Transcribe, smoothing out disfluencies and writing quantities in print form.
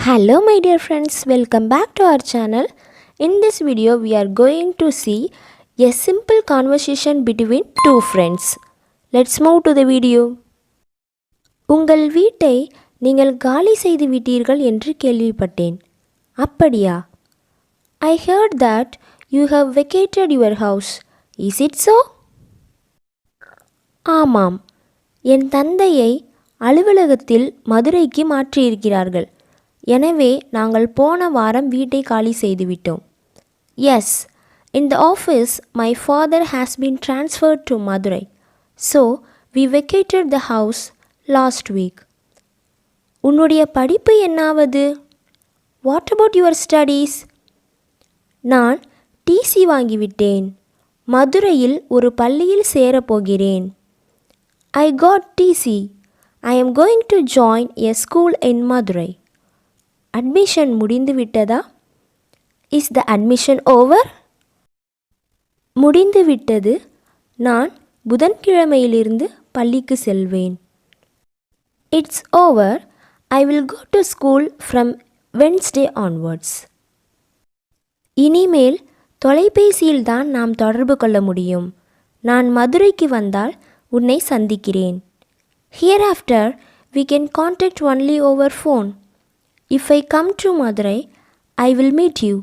Hello my dear friends, welcome back to our channel. In this video we are going to see a simple conversation between two friends. Let's move to the video. உங்கள் வீட்டை நீங்கள் காலி செய்து விட்டீர்கள் என்று கேள்விப்பட்டேன். அப்படியா? I heard that you have vacated your house. Is it so? ஆமாம். என் தந்தையை அலுவலகத்தில் மதுரைக்கு மாற்றியிருக்கிறார்கள். எனவே நாங்கள் போன வாரம் வீட்டை காலி செய்துவிட்டோம். Yes, in the office my father has been transferred to Madurai. So we vacated the house last week. உன்னுடைய படிப்பு என்னாவது? What about your studies? நான் டிசி வாங்கிவிட்டேன். மதுரையில் ஒரு பள்ளியில் சேரப்போகிறேன். I got TC. I am going to join a school in Madurai. Admission முடிந்து விட்டதா? Is the admission over? முடிந்து விட்டது. நான் புதன்கிழமையிலிருந்து பள்ளிக்கு செல்வேன். It's over. I will go to school from Wednesday onwards. இனிமேல் தொலைபேசியில்தான் நாம் தொடர்பு கொள்ள முடியும். நான் மதுரைக்கு வந்தால் உன்னை சந்திக்கிறேன். Hereafter we can contact only over phone. If I come to Madurai, I will meet you.